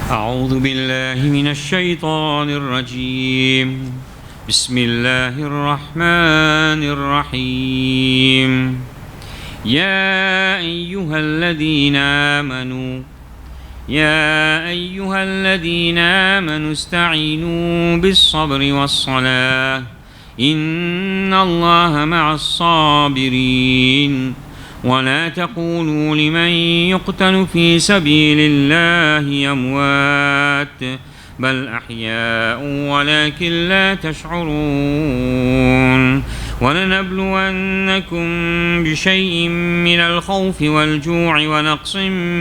أعوذ بالله من الشيطان الرجيم. بسم الله الرحمن الرحيم. يا أيها الذين آمنوا استعينوا بالصبر والصلاة إن الله مع الصابرين ولا تقولوا لمن يقتل في سبيل الله أموات بل أحياء ولكن لا تشعرون ولنبلونكم بشيء من الخوف والجوع ونقص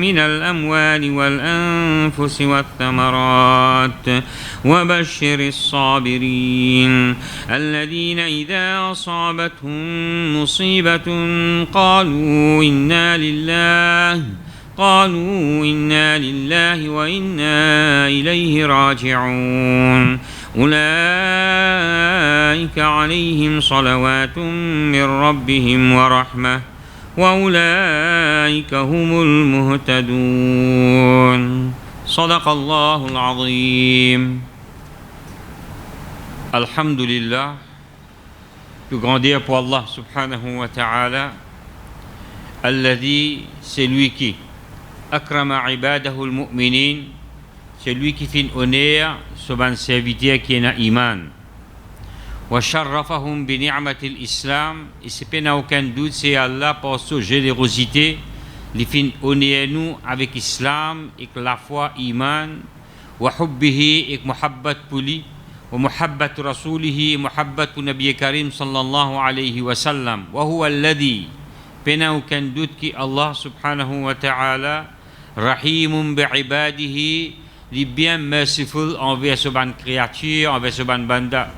من الأموال والأنفس والثمرات وبشر الصابرين الذين إذا أصابتهم مصيبة قالوا إنا لله وإنا إليه راجعون أولئك عليهم صلوات من ربهم ورحمة وأولئك هم المهتدون. صدق الله العظيم. Alhamdulillah, tout grandir pour Allah subhanahu wa ta'ala, alladhi, c'est lui qui akrama ibadahu al-mu'minin, c'est lui qui fait honneur sur un serviteur qui est iman. Wa sharrafahum bi ni'matil islam, et c'est pas aucun doute, c'est Allah par sa générosité, il fait honneur nous avec islam et la foi iman, wa hubbihi et muhabbat pour lui, wa muhabbat rasulihi, muhabbat pour Nabi Karim sallallahu alayhi wa sallam, wa huwa alladhi, pas aucun doute qui Allah subhanahu wa ta'ala rahimun bi ibadihi, il bien merciful envers ce ban créature, envers ce ban banda.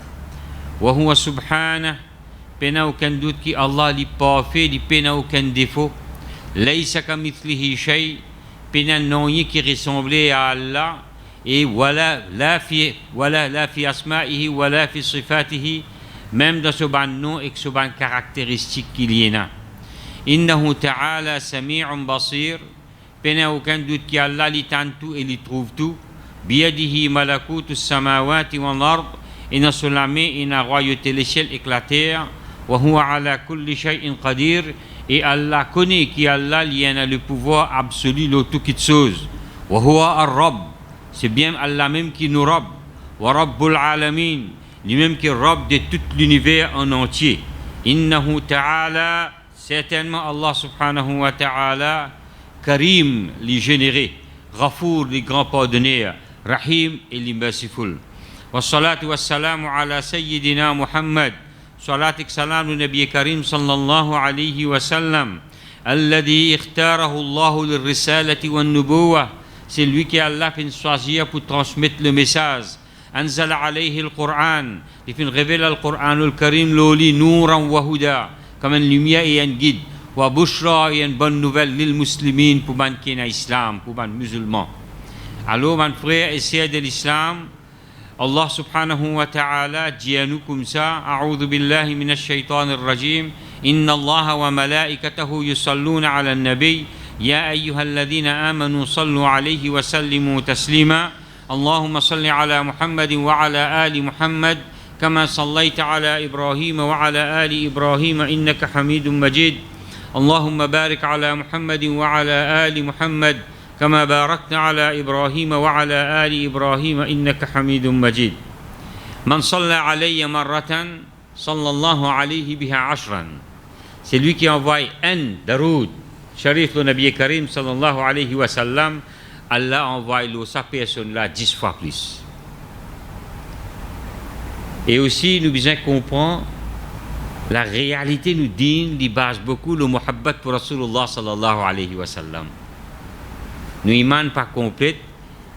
Wa huwa subhanah, pas aucun doute qui Allah li parfait, il pas aucun défaut. Laysa kamithlihi shay, pas non qui ressemblait à Allah, et wala la fi asma'ihi wala fi sifatihi, même dans ce ban nom et ce ban caractéristique qu'il y a. Innahu ta'ala sami'un basir, pas aucun doute qui Allah li tente tout et li trouve tout. Biyadihi malakutu samawati wal ard, et dans son main il a royauté les cieux et la terre. Wa huwa ala kulli shay'in qadir, et Allah connaît qui Allah il a le pouvoir absolu de toute chose. Wa huwa ar-rabb, c'est bien Allah même qui nous rabb. Wa rabbul alamin, lui-même qui rabb de tout l'univers en entier. Innahu ta'ala, certainement Allah subhanahu wa ta'ala, Karim, les généreux, Ghafour, les grands pardonneurs, Rahim et les merciful. Wa salatu wa salamu ala sayyidina Muhammad, salat et salam au Nabi Karim sallallahu alayhi wa sallam, alladhi ikhtarahu Allahu lirrisalati wa nubuwa, c'est lui qui Allah fait choisir pour transmettre le message. Anzala alayhi al-Qur'an, il fait révéler le Qur'an al-Karim, l'oli nouran wa huda, comme une lumière et un guide. Wa bushra, et une bonne nouvelle lil muslimin pour man qui est islam, pour man musulman. Alors, mon frère et sœur de l'islam, Allah subhanahu wa ta'ala dit à nous comme ça, A'udhu billahi minash shaytanir rajim, Inna Allah wa malaikatahu yusalluna ala nabi, Ya ayyuhalladhina amanu sallu alayhi wa sallimu taslima, Allahumma salli ala Muhammadin wa ala ali Muhammad, كما صليت على إبراهيم وعلى آل إبراهيم إنك حميد مجيد اللهم بارك على محمد وعلى آل محمد كما باركت على إبراهيم وعلى آل إبراهيم إنك حميد مجيد من صلى علي مرة صلى الله عليه بها عشرا. C'est lui qui envoie un daroud sharif le Nabi Karim sallallahu alayhi wa sallam, Allah envoie sa personne là 10 fois plus. Et aussi, nous besoin comprendre la réalité, nous dit, il base beaucoup le muhabbat pour Rasulullah sallallahu alayhi wa sallam. Nous iman pas complète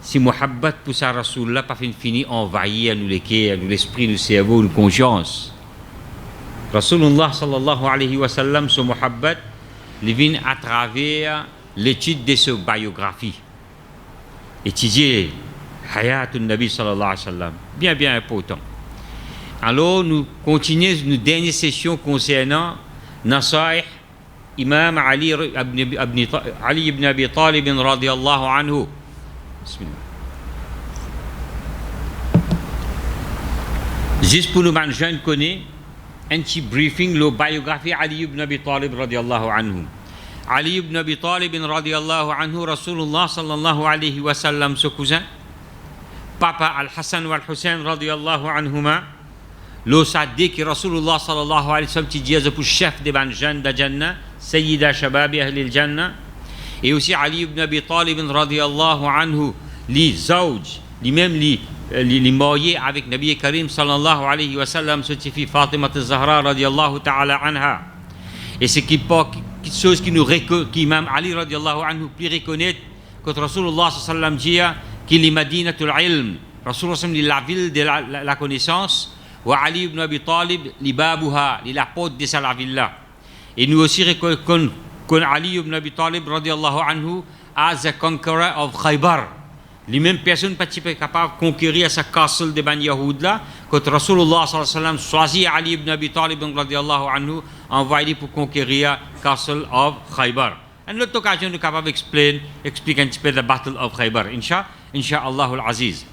si muhabbat pour sa Rasulullah pas fini envahir nous les cœurs, nous l'esprit, nous cerveau, nous conscience. Rasulullah sallallahu alayhi wa sallam, ce muhabbat, il vient à travers l'étude de sa biographie. Étudier Hayatun Nabi sallallahu alayhi wa sallam, bien important. Alors, nous continuons nos dernières sessions concernant Nasaih Imam Ali ibn Abi Talib radiyallahu anhu. Bismillah. Juste pour nous, les jeunes connaissent un petit briefing, la biographie Ali ibn Abi Talib radiallahu anhu. Ali ibn Abi Talib radiallahu anhu, Rasulullah sallallahu alayhi wa sallam, son cousin, Papa Al-Hassan wa Al-Hussein radiallahu anhuma, le sadé qui Rasulullah sallallahu alayhi wa sallam, qui dit pour chef des jeunes de Jannah, Sayyida Shababi Ahli al-Jannah, et aussi Ali ibn Abi Talib radiallahu anhu, les zawj, les mêmes les mariés avec Nabi Karim sallallahu alayhi wa sallam, ce qui fait Fatima al-Zahra radiallahu ta'ala anha. Et c'est quelque chose qui Imam Ali radiallahu anhu plus reconnaître que Rasulullah sallallahu alayhi wa sallam dit qu'il est Madinatul Ilm, Rasulullah sallallahu la ville de la connaissance, wa Ali ibn Abi Talib li babuha, la porte de sa ville là. Et nous aussi reconnaissons Ali ibn Abi Talib radiallahu anhu as the conqueror of Khaybar. Les mêmes personnes pas capables de conquérir ce castle de Bani Yahoud là, quand Rasulullah sallallahu alayhi wa sallam choisit Ali ibn Abi Talib radiallahu anhu, envoyé pour conquérir castle of Khaybar. À l'autre occasion, nous sommes capables d'expliquer un petit peu la battle of Khaybar, Inch'Allah al-Aziz.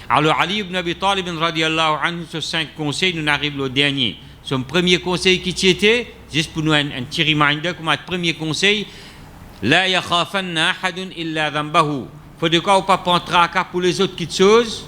Alors Ali ibn Abi Talib radiallahu anhu, sur 5 conseils, nous arrivons au dernier. Son premier conseil qui était, juste pour nous un petit reminder, comme un premier conseil, la yakhafanna ahadun illa dhanbahu. Faut de quoi pas prendre tracas pour les autres petites choses,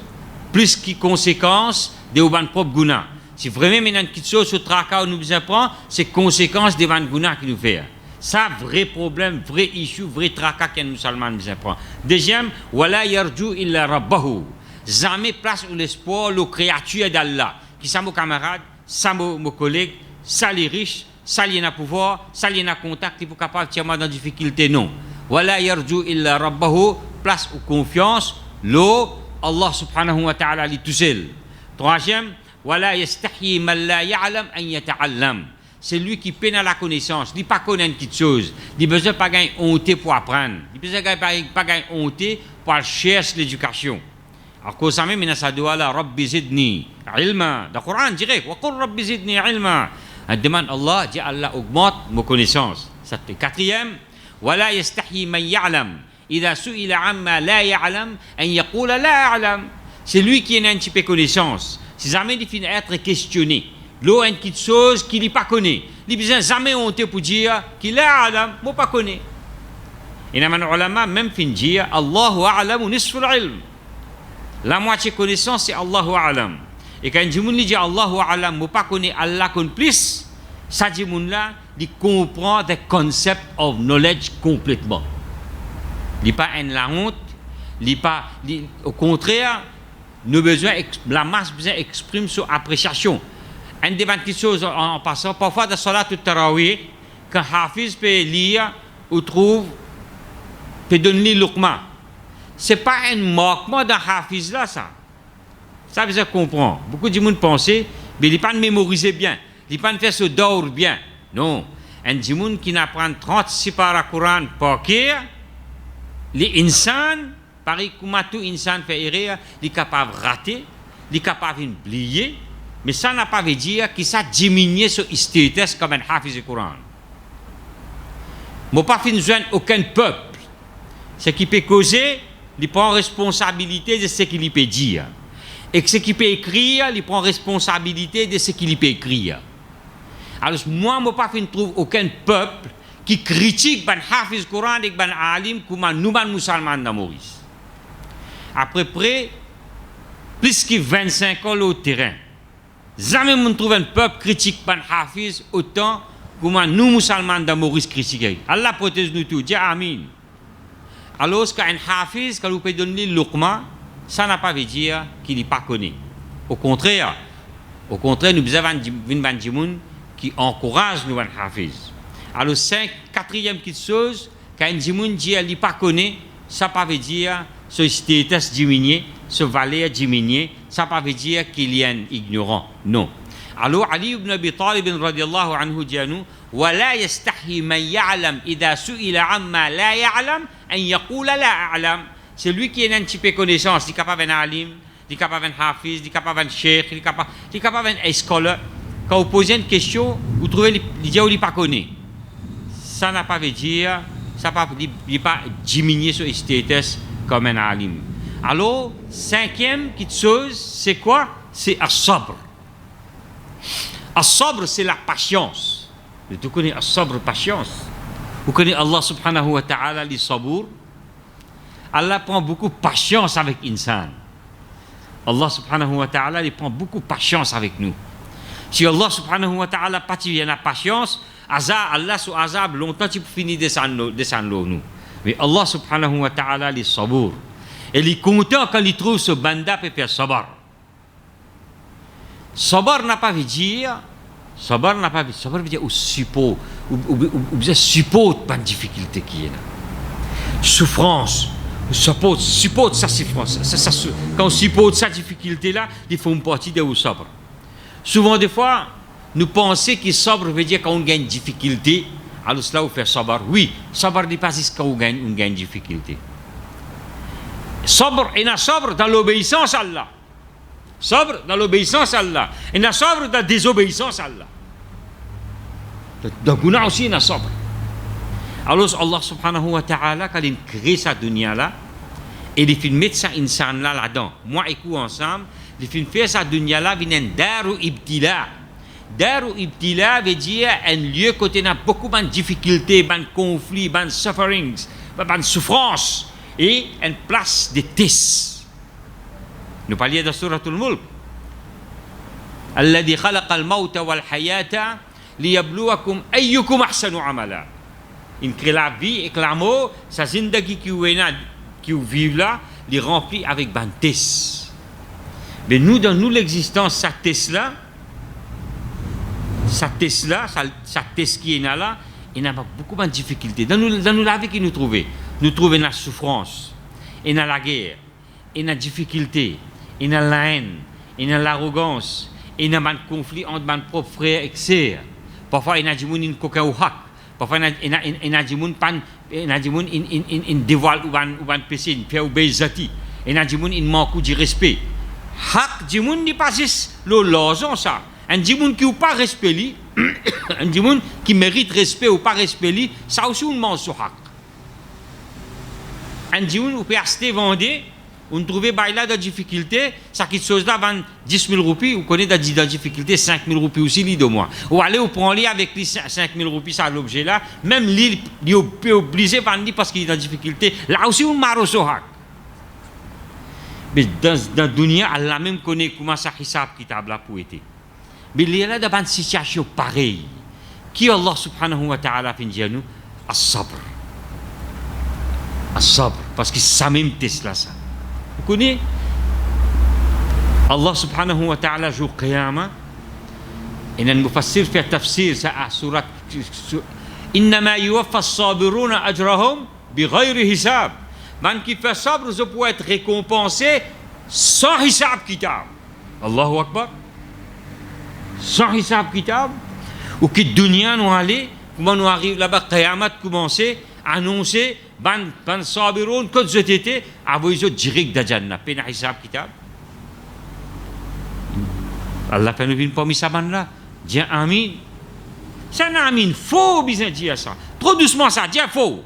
plus qui conséquences de ouban propre guna. Si vraiment maintenant une petite chose sur tracas nous besoin prendre, c'est conséquence des van guna qui nous fait. Ça vrai problème, vrai issue, vrai tracas qu'un musulman besoin prendre. Deuxième, wala yarju illa rabbahu. Jamais place ou l'espoir aux créatures d'Allah. Qui sont mes camarades, ça mes collègues, ça les riches, ça les na pouvoir, ça les na contact, qui sont capables de tirer dans difficulté non. Wala yarju illa rabbahu. Place ou confiance, l'eau, Allah subhanahu wa ta'ala li tout seul. Troisième, wala yastahi man la ya'lam an yata'allam. C'est lui qui peine à la connaissance, il pas connaître quelque chose, il besoin pas gagner honte pour apprendre, il besoin pas gagner honte pour chercher l'éducation. Alors que ça même ça doit là rabbi zidni ilma. Dans le Coran direct, wa qul rabbi zidni ilma. On demande Allah, dit Allah augmente mes connaissances. Ça fait quatrième, wala yastahi man ya'lam. إذا سئل عما لا يعلم أن يقول لا أعلم. C'est lui qui a un petit peu connaissance. Si jamais il finit être questionné, l'eau a une petite chose qu'il n'a pas connaît. Il n'a besoin jamais honte pour dire qu'il a alam, moi pas connaît. Et dans les ulama même fin dire Allahu a'lam ou nisful ilm. La moitié connaissance c'est Allahu a'lam. Et quand il dit Allahu a'lam, moi pas connaît Allah connaît plus, ça dit là, il comprend the concept of knowledge complètement. Il n'est pas la honte, au contraire, nous besoin, la masse besoin exprime son appréciation. Un des 20 choses en passant, parfois dans Salat al-Tarawih, quand Hafiz peut lire ou trouve, peut donner l'uqma. Ce n'est pas un manquement d'un Hafiz là, ça. Ça veut dire comprendre. Beaucoup de gens pensent, mais il n'est pas mémorisé bien, il n'est pas fait ce d'or bien. Non. Un gens qui n'apprend 36 par Coran par cœur, les insan, pareil comme tout insan fait erreur, il est capable de rater, il est capable d'oublier, mais ça n'a pas veut dire que ça diminue son status comme un hafiz du Coran. Moi, pas fin joindre aucun peuple. Ce qui peut causer, il prend responsabilité de ce qu'il peut dire. Et ce qui peut écrire, il prend responsabilité de ce qu'il peut écrire. Alors, moi, pas fin trouve aucun peuple qui critique ban hafiz Coran et ban alim comme nous ban musulmans dans Maurice. Après près plus que 25 ans au terrain, jamais on trouve un peuple critique ban hafiz autant comme nous musulmans dans Maurice critiquent. Allah protège nous tous. Dis amin. Alors qu'un hafiz quand vous pouvez donner l'uqma, ça n'a pas veut dire qu'il n'est pas connu. Au contraire, nous avons une bande qui encourage nous ban hafiz. Alors, quatrième petite chose, quand un djimoun dit qu'il n'est pas connu, ça ne veut pas dire ce status diminué, ce valeur diminué, ça ne veut pas dire qu'il y a un ignorant. Non. Alors, Ali ibn Abi Talib radiallahu anhu dit à nous, وَلَا يَسْتَحْيِ مَنْ يَعْلَمْ إِذَا سُئِلَ عَمَّا لَا يَعْلَمْ أَنْ يَقُولَ لَا أَعْلَمْ. C'est lui qui a un petit peu connaissance, il est capable d'un alim, il est capable d'un hafiz, il est capable d'un cheikh, il est capable d'un scholar. Quand vous posez une question, vous trouvez qu'il dit qu'il n'est pas connu. Ça n'a pas veut dire, ça n'a pas diminué son status comme un alim. Alors, cinquième petite chose, c'est quoi? C'est as-sabr. As-sabr, c'est la patience. Tu connais as-sabr, patience. Vous connaissez Allah subhanahu wa ta'ala, les sabour. Allah prend beaucoup de patience avec insan. Allah subhanahu wa ta'ala, il prend beaucoup de patience avec nous. Si Allah subhanahu wa ta'ala pas tu la patience, Allah sous azab, longtemps tu peux finir descendre nous. Mais Allah subhanahu wa ta'ala, il est sabour. Et il est content quand il trouve ce banda peut faire sabar. Sabar n'a pas veut dire, sabar veut dire ou support, ou support pas de difficulté qui est là. Souffrance, support ça souffrance. Quand on supporte cette difficulté là, il faut une partie de sabar. Souvent des fois, nous pensons que sabar veut dire quand on gagne difficulté, alors cela on fait sabar. Oui, sabar n'est pas juste quand on gagne difficulté. Sabr, il y a sabr dans l'obéissance à Allah. Sabr dans l'obéissance à Allah. Il y a sabr dans la désobéissance à Allah. Dans le guna aussi, il y a sabr. Alors Allah subhanahu wa ta'ala, quand il crée cette dunya là, et il fait mettre ça insan là là-dedans, moi et vous ensemble, il fait faire cette dunya là, il y a un daru ibtila. Daru ibtila veut dire un lieu côté n'a beaucoup de difficultés, de conflits, de sufferings, de souffrances. Et une place de tests. Nous parlions de Surah Al-Mulk. Alladhi khalaqa al-mawta wal-hayata liyabluwakum ayyukum ahsanu amala. Il crée la vie et la mort, sa zindagi qui vit là, il remplit avec des tests. Mais nous, dans nous, l'existence, cette test-là, cette test qui est là, il y a beaucoup de difficultés. Dans nous, la vie qui nous trouvons. Nous trouvons la souffrance, et dans la guerre, et la difficulté, et dans la haine, et dans l'arrogance, et dans le conflit entre mes propres frères et sœurs. Parfois, il y a des gens qui ont un hak. Parfois, il y a des gens qui dévoilent ou un péché, qui font obéir zati. Il y a des gens qui manquent de respect. Hak, des gens qui pas juste le loson ça. Un des gens qui n'ont pas respect, un des gens qui méritent respect ou pas respect, ça aussi on mange sur hak. Un jour, on peut acheter, vendre, on trouve là de difficultés, ça qui chose là vend 10 000 roupies, on connaît de difficultés 5 000 roupies aussi, de mois. Ou aller, on prend les avec les 5 000 roupies, ça l'objet là, même l'île, il est obligé de vendre parce qu'il est en difficulté. Là aussi, on marre au sohak. Mais dans le dunya, Allah même connaît comment ça hisab kitab là pour être. Mais il y a là dans une situation pareille. Qui Allah subhanahu wa ta'ala fait dire nous? As-sabr. As-sabr, parce que ça même test là ça. Vous connaissez Allah subhanahu wa ta'ala jour qiyamah, et le mufassir fait tafsir ça à surat innama yuwaffa as-sabiruna ajrahum bighayri hisab. Man qui fait sabr, je peux être récompensé sans hisab kitab. Allahu akbar. Sans hisab kitab. Ou que dunya nous aller, comment nous arrive là-bas qiyamah commencer annoncer ban sabiroun que je t'étais avant ils direct de Jannah pena hisab kitab. Allah fait nous pas mis ça ban là. Dis amin. Ça n'a amin faux bien dire ça. Trop doucement ça, dis faux.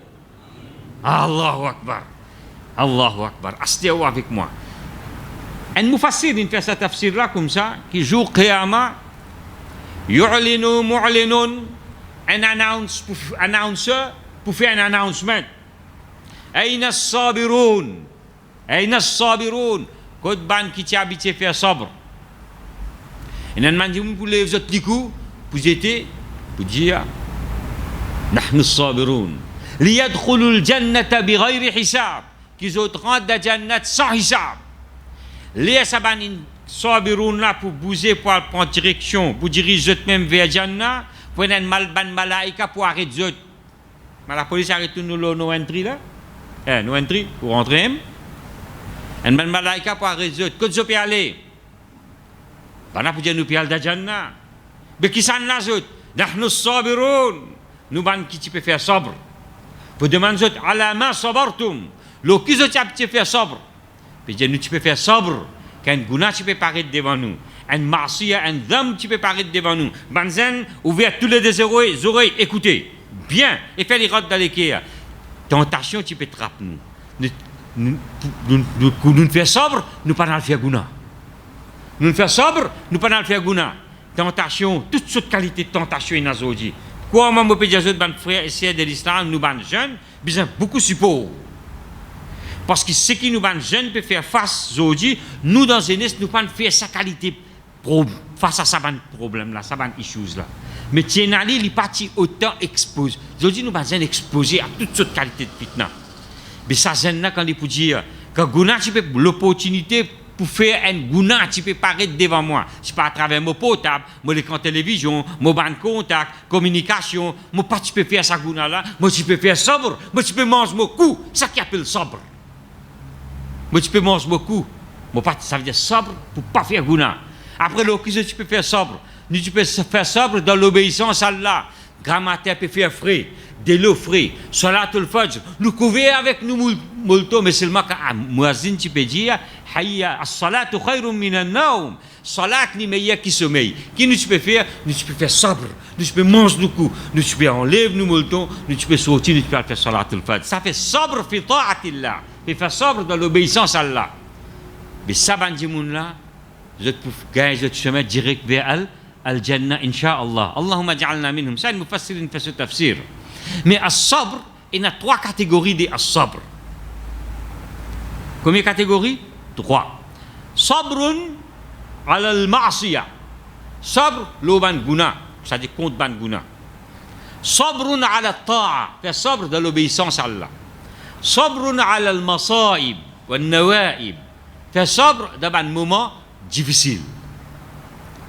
Allahu akbar. Allahu akbar. Astez-vous avec moi. Un mufassir il fait sa tafsir là comme ça qui jour qiyamah yu'linu mu'linun un annonceur pour faire un announcement. Aïna as-sabirun. Aïna as-sabirun. Kod ban qui t'y habité faire sabr. Et un man dit pour les autres likou pour éter pour dire nahnu as-sabirun liyadkhulu al-jannata bighayri hisab. Qu'ils autres rentrent dans la jannat sans hisab. Les sabanin sabirun là pour bouger pour prendre direction pour diriger eux-mêmes vers Jannah pour un ban malaika pour arrêter eux. Mais la police arrête nous nos entrées là. Nos entrées pour rentrer. Un ban malaika pour arrêter eux. Que je peux aller? Bana pour dire nous peux aller dans Jannah. Mais qui s'en là eux? Nahnu as-sabirun. Nous ban qui tu peux faire sabr. Pour demander eux ala ma sabartum. Lo qui je tu peux faire sabr. Puis dire nous tu peux faire sabr. Qu'un guna tu peux paraître devant nous. Un marsiya, un dam tu peux paraître devant nous. Banzen, ouvert tous les oreilles, écoutez. Bien, et fais les routes dans l'équerre. Tentation, tu peux trapper nous. Nous faire sobre, nous pas dans le faire guna. Nous faire sobre, nous pas dans le faire guna. tentation, toutes sortes de qualités de tentation in aujourd'hui. Quoi, moi, je peux dire aux frères et sœurs de l'islam, nous, les jeunes, besoin beaucoup de support. Parce que ce qui nous, les jeunes, peut faire face aujourd'hui, nous, dans une nous, pas faire sa qualité face à ça, problème là, ça, issues là. Mais tiens, Ali, il est parti autant exposé. Aujourd'hui, nous, les jeunes exposés à toutes sortes de qualités de fitna. Mais ça, c'est là, quand il peut dire, quand Gouna, tu peux l'opportunité pour faire un Gouna, tu peux paraître devant moi. C'est pas à travers mon portable, mon écran télévision, mon banc de contact, communication. Moi, pas tu peux faire ça Gouna là. Moi, tu peux faire sobre. Moi, tu peux manger mon cou. Ça qui appelle sobre. Moi, tu peux manger mon cou. Moi, pas, ça veut dire sobre pour pas faire Gouna. Après, l'occasion, tu peux faire sobre. Tu peux faire sobre dans l'obéissance à Allah. Grammaire peut faire frais. De l'eau frais, salatul fajr, nous couvrir avec nous molto, mais seulement quand muazzin tu peux dire, hayya as-salatu khayrun minan nawm, salat ni meilleur qui sommeil. Qui nous tu peux faire? Nous tu peux faire sabre, nous tu peux manger du coup, nous tu peux enlever nous molto, nous tu peux sortir, nous tu peux faire salatul fajr. Ça fait sabre fi ta'atillah, et faire sabre dans l'obéissance à Allah. Mais ça bandi moun là, je peux gagner ce chemin direct vers al-jannah inshallah. Allahumma ja'alna minhum. Ça nous fassirin fait ce tafsir. Mais as-sabr, il y a 3 catégories de as-sabr. Combien de catégories? 3. Sabrun ala al-ma'siyah. Sabr, lo ban guna, c'est-à-dire contre ban guna. Sabrun ala al-ta'a, faire sabr de l'obéissance à Allah. Sabrun ala al-masa'ib wa al-nawa'ib. Faire sabr dans un moment difficile.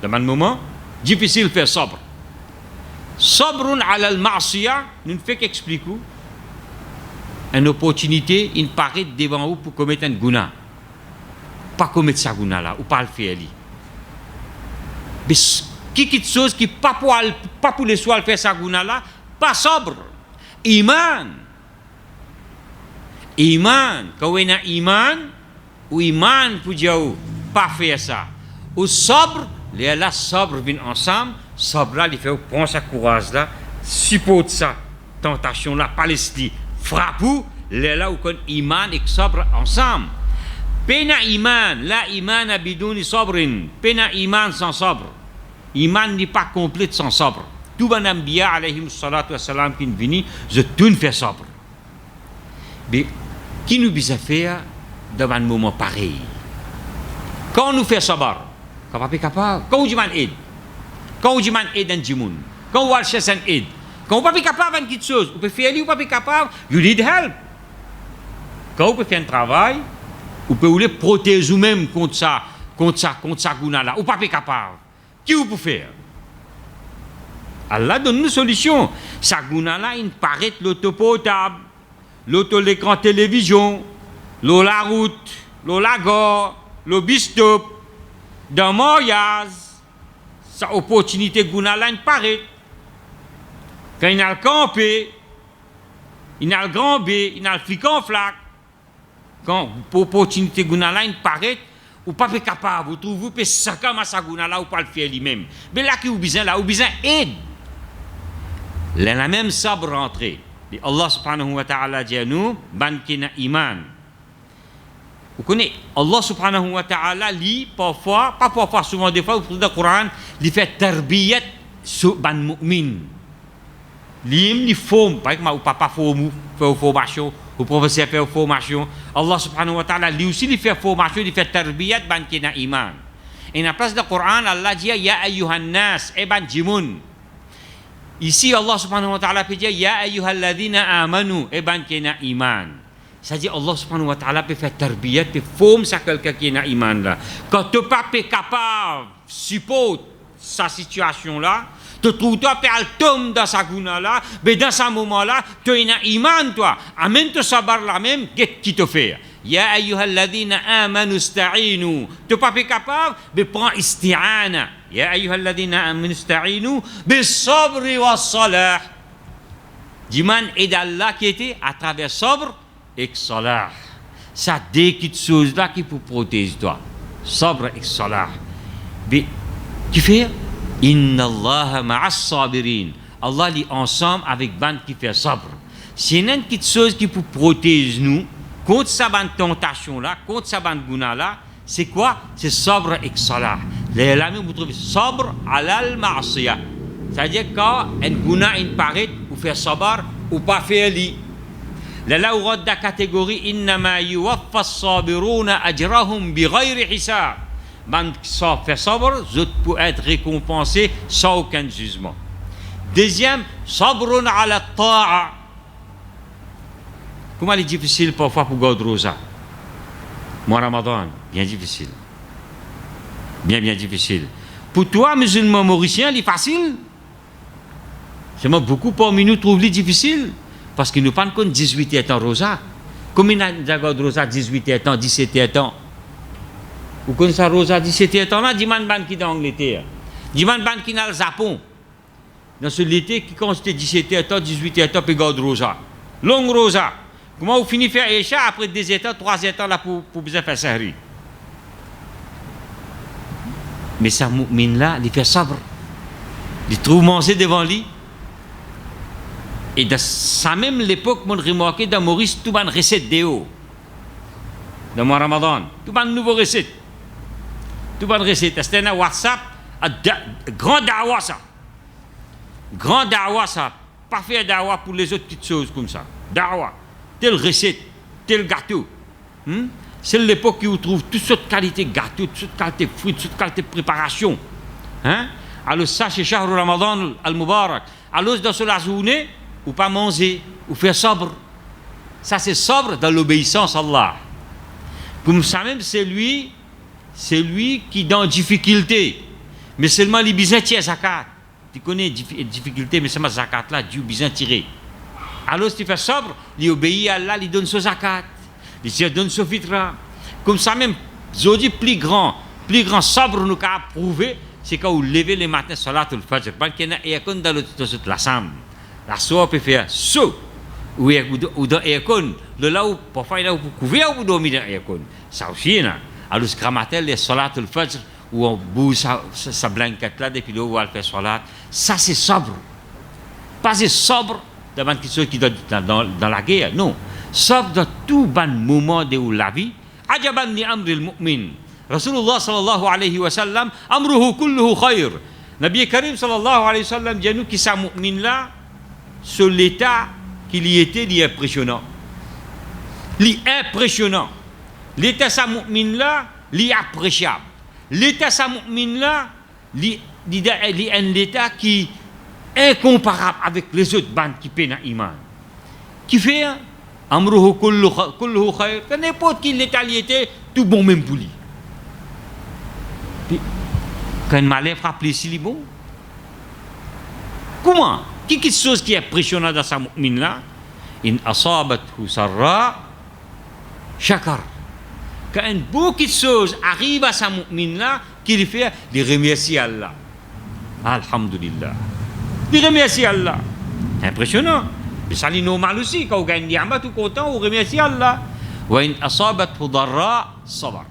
Dans un moment difficile, faire sabr. Sabrun ala al-ma'siyah, nous ne fait qu'expliquer une opportunité, il paraît devant vous pour commettre un guna. Pas commettre ça guna là, ou pas le faire. Mais quelque chose qui pas pour les soins faire ça guna là, pas sobre. Iman. Iman. Quand on a iman, ou iman pour dire pas faire ça. Ou sobre, les là sobre viennent ensemble. Sobre là, il fait prendre sa courage là, supporte ça, tentation là, Palestine, frappe ou, là où qu'on iman et sobre ensemble. Pena iman, la iman abidouni sobrin, pena iman sans sobre. Iman n'est pas complet sans sobre. Tout ban ambiya alayhim salatu wa salam qui vini, je tout fait sobre. Mais qui nous bisa faire dans un moment pareil? Quand nous fait sabar, quand on n'est pas capable, quand on dit man aide. Quand on dit man aide un jimoun, quand on va chercher un aide, quand on n'est pas capable de quelque chose, on peut faire, on n'est pas capable, you need help. Quand on peut faire un travail, on peut vous protéger vous-même contre ça gouna là, on n'est pas capable. Qui vous peut faire? Allah donne une solution. Ça gouna là, il paraît l'auto portable, l'écran télévision, la route, la gare, le bistop, dans mariage. Sa opportunité gouna il paraît. Quand il a le campé, il a le grand B, il a le flic en flac. Quand l'opportunité gouna il paraît, ou pas capable, vous trouvez que ça comme ça gouna là ou pas le faire lui-même. Mais là qui vous besoin là, vous besoin aide. La même sabre rentrée. Allah subhanahu wa ta'ala dit à nous, ban kina iman. Vous connaissez, Allah subhanahu wa ta'ala lit parfois, pas parfois, souvent des fois, vous trouvez dans le Coran, il fait tarbiyat sur ban mu'min. Il forme, par exemple, ou papa forme, fait formation, ou professeur fait formation. Allah subhanahu wa ta'ala, lui aussi, il fait formation, il fait tarbiyat ban kina iman. Et dans la place du Coran, Allah dit, ya ayyuhan nas, e ban jimun. Ici, Allah subhanahu wa ta'ala peut dire, ya ayyuhalladhina amanu, e ban kina iman. C'est-à-dire Allah subhanahu wa ta'ala peut faire tarbiyat, peut former ça quelqu'un qui a iman là. Quand tu n'es pas capable de supporter sa situation là, tu trouves toi le tombe dans sa gouna là, mais dans ce moment là, tu as iman toi. Amen te sabar là même, qu'est-ce qui te fait? Ya ayyuhalladhina amanu ista'inu. Tu n'es pas capable, mais prends isti'ana. Ya ayyuhalladhina amanu ista'inu, bis sabri was salah. Diman et d'Allah qui était à travers sabre et salah. Ça des petites choses là qui pour protéger toi. Sabre et salah. Mais qui fait? Inna Allah ma'as sabirin. Allah est ensemble avec bande qui fait sabre. C'est une petite chose qui pour protéger nous contre sa bande tentation là, contre sa bande gouna là. C'est quoi? C'est sabre et salah. Les lamis, vous trouvez sabr alal ma'asiyah. C'est-à-dire quand un guna in parit, ou faire sabar, ou pas faire li. Là où la catégorie innama yuwaffa as-sabiruna ajrahum bighayri hisab. Man fait sabr, zut pour être récompensé sans aucun jugement. Deuxième, sabrun ala ta'a. Comment il est difficile parfois pour garder rosa? Moi, Ramadan, bien difficile. Bien difficile. Pour toi, musulman mauricien, il est facile. Seulement beaucoup parmi nous trouvent difficile. Parce qu'ils nous parlent comme 18 ans rosa. Combien de rosa 18 ans, 17 ans? Ou comme ça rosa 17 ans là, dis-moi qui est en Angleterre. Dis-moi qui est dans le Japon. Dans ce l'été qui consiste 17 ans, 18 ans, puis garde rosa. Long rosa. Comment vous finissez faire Isha après 2 ans, 3 ans là pour bien faire sahri? Mais ça mu'min là, il fait sabre. Il trouve manger devant lui. Et dans ça même l'époque, on remarqué dans Maurice, tout le recette d'Eo. Dans mon Ramadan, tout le nouveau recette. Tout le recette. C'était un WhatsApp, grand dawa ça. Grand dawa ça. Pas faire dawa pour les autres petites choses comme ça. Dawa. Telle recette, tel gâteau. C'est l'époque où on trouve toutes sortes de qualités de gâteaux, toutes sortes de qualités de fruits, toutes sortes de qualités de préparation. Alors ça, c'est Shahr Ramadan al-Mubarak. Alors dans la journée, ou pas manger, ou faire sobre. Ça, c'est sobre dans l'obéissance à Allah. Comme ça même, c'est lui qui est dans difficulté. Mais seulement les besoins tirent zakat. Tu connais les difficultés, mais seulement zakat là, Dieu besoin tirer. Alors, si tu fais sobre, il obéit à Allah, il donne son zakat. Il donne son fitra. Comme ça même, Zodi plus grand sobre nous a prouvé, c'est quand vous levez les matins, salat al-fajr. Parce qu'il y a un dans la chambre. La soie peut faire saut. Ou dans l'aircon. Là où, parfois, il y a pour couvrir ou dormir dans l'aircon. Ça aussi, là. Alors, ce grammatel, les salat al-fajr, où on bouge sa blanquette là, depuis là où on fait salat. Ça, c'est sobre. Pas c'est sobre devant quelque chose qui est dans la guerre. Non. Sobre dans tout bon moment de la vie. Ajaban li amri al-mu'min. Rasulullah sallallahu alayhi wa sallam, amruhu kulluhu khayr. Nabi Karim sallallahu alayhi wa sallam dit à nous qui sa mu'min là, sur l'état qu'il y était, il est impressionnant. L'impressionnant. L'état sa mu'min là, l'appréciable. L'état sa mu'min là, un l'état qui est incomparable avec les autres bandes qui peinent à iman. Qui fait amruhu kulluhu khayr. Que n'importe qui l'état il était, tout bon même pour lui. Quand un malheur frappe les si bon. Comment? Quelque chose qui est impressionnant dans sa mu'min là, in asabathu sarra shakar. Quand une beaucoup de choses arrive à sa mu'min là, qu'il fait, il remercie Allah. Alhamdulillah. Il remercie Allah. Impressionnant. Mais ça est normal aussi. Quand on gagne ni'mat, tout content, on remercie Allah. Wa in asabathu darra sabar.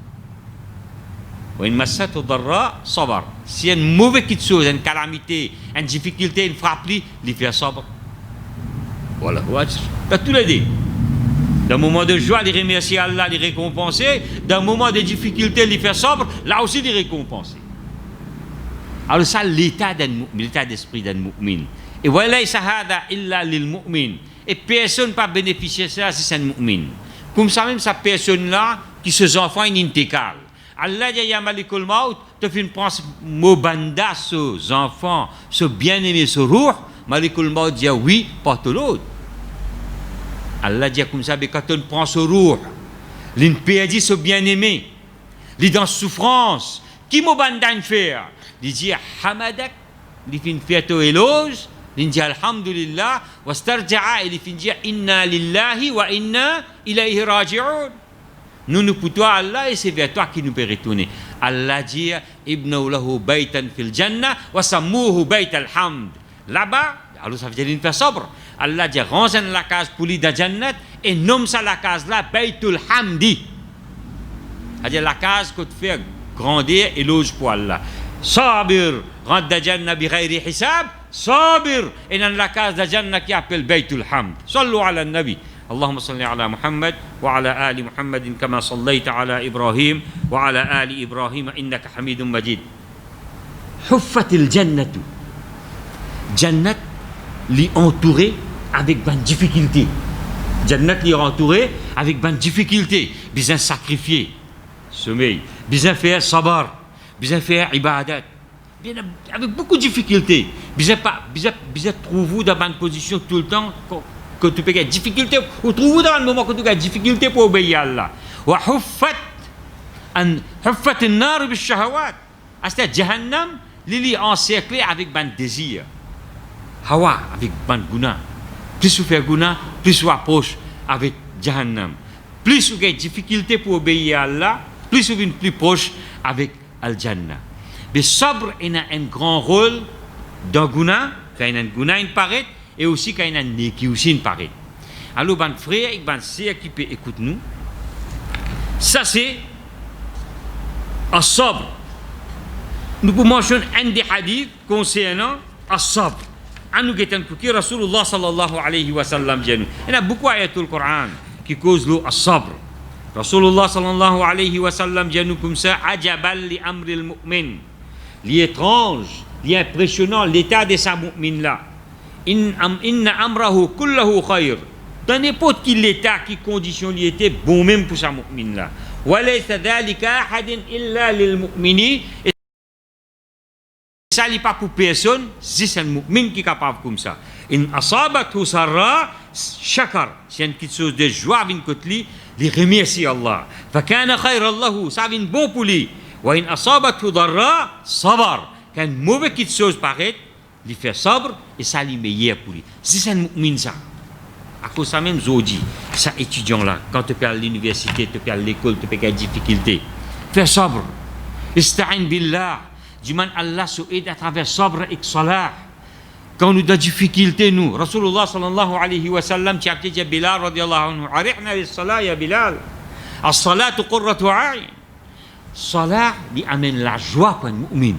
Wa in massathu darra sabar. Si une mauvaise chose, une calamité, une difficulté, une frappe, il fait sabre. Voilà. Dans tous les deux. Dans un moment de joie, il remercie Allah, il récompenser. Dans un moment de difficulté, il fait sabre. Là aussi, il récompenser. Alors ça, l'état d'esprit d'un mu'min. Et voilà, sahada illa lil mu'min. Et personne ne peut bénéficier de ça si c'est un mu'min. Comme ça même, sa personne-là, qui ses enfants, il intégrale. Allah dit ya malikul maut, tu fais une pense mobanda ses enfants, ce bien-aimé, ce ruh. Malikul maut dit oui, pas tout l'autre. Allah dit comme ça, mais quand on prend ce ruh, l'in perdit ce bien-aimé, il est dans souffrance. Qui mobanda une faire? Il dit hamadak, il fait une fête au éloge, il dit alhamdulillah, wa starja'a, il fait dire inna lillahi wa inna ilayhi raji'un. Nous pour toi Allah et c'est vers toi qui nous peut retourner. Allah dit ibnu lahu baytan fil jannah wa sammuhu bayt al-hamd. Là-bas, alors ça veut dire une faire sobre. Allah dit range la case pour lui dans jannat et nomme ça la case là baytul hamdi. C'est-à-dire la case que tu fais grandir et loge pour Allah. Sabir rentre dans jannah bi ghayri hisab, sabir et dans la case de jannah qui appelle baytul hamd. Sallu ala nabi. اللهم صل على محمد وعلى آل محمد كما صليت على إبراهيم وعلى آل إبراهيم إنك حميد مجيد Huffat al-jannatu. Jannat li entouré avec ban difficulté. Jannat li entouré avec ban difficulté. Besoin sacrifier. Sommeil. Besoin faire sabar. Besoin faire ibadat. Avec beaucoup de difficultés. Besoin trouver dans une position tout le temps que tu peux avoir difficulté. Ou trouver dans un moment que tu as difficulté pour obéir à Allah. Wa huffat an-nar bil-shahawat. C'est-à-dire Jahannam, il est encerclé avec ban désir. Hawa, avec ban guna. Plus vous faites guna, plus vous approchez avec Jahannam. Plus vous avez difficulté pour obéir à Allah, plus vous êtes plus proche avec Al-Jannah. Le sabre a un grand rôle dans guna, quand il y a un guna, il paraît, et aussi quand il y a un neki, aussi il paraît. Alors, ban frère et ban sœur qui peut écouter nous, ça c'est un sabre. Nous pouvons mentionner un des hadiths concernant as-sabr. Nous avons dit Rasulullah sallallahu alayhi wa sallam. Il y a beaucoup d'ayats du Coran qui causent le as-sabr. Rasulullah sallallahu alayhi wa sallam dit comme ça, ajabal li amril mu'min. L'étrange, l'impressionnant, l'état de sa mu'min là. Inna amrahu kullahu khayr. Dans n'importe quel état, quelle condition il était, bon même pour sa mu'min là. Wa laysa dhalika ahadin illa lil mu'mini. Ça n'est pas pour personne, c'est un mu'min qui est capable comme ça. In asabathu sarra shakar. C'est une petite chose de joie vient contre lui, il remercie Allah. Fa kana khayran lahu, ça vient bon pour lui. Wa in asabathu darra sabar. Quand une mauvaise petite chose paraît, il fait sabre et ça lui meilleur pour lui. C'est un mu'min ça. À cause ça même Zodi, ça étudiant là, quand tu peux à l'université, tu peux à l'école, tu peux avoir des difficultés. Fais sabre. Ista'in billah. Du man Allah se aide à travers sabre et salah. Quand nous avons des difficultés, nous, Rasulullah sallallahu alayhi wa sallam, tu as dit à Bilal radiallahu anhu, arihna lis salah ya Bilal. As-salat qurratu a'in. Salah, il amène la joie pour un mu'min.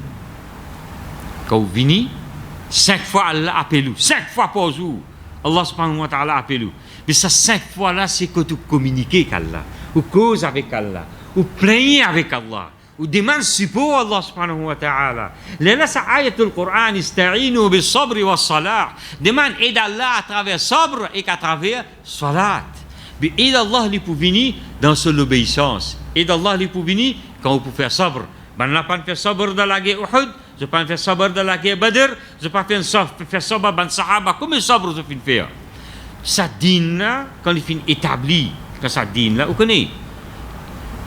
Quand vous venez, 5 fois Allah appelle vous, 5 fois par jour, Allah subhanahu wa ta'ala appelle vous. Mais ça 5 fois là, c'est que tu communiques avec Allah, ou cause avec Allah, ou plaignez avec Allah. ou demande support Allah subhanahu wa ta'ala. Là, c'est ayatul Coran, ista'inu bis sabri was salah. Demande aide Allah à travers sabr et à travers salat. Mais aide Allah li pour venir dans son obéissance. Aide Allah li pour venir quand vous pouvez faire sabr. Ben n'a pas fait sabr dans la guerre Uhud, je pas fait sabr dans la guerre Badr, je pas fait sabr ban sahaba, comment sabr je fin faire? Sa dîne là, quand il fin établi, quand sa dîne là, vous connaissez?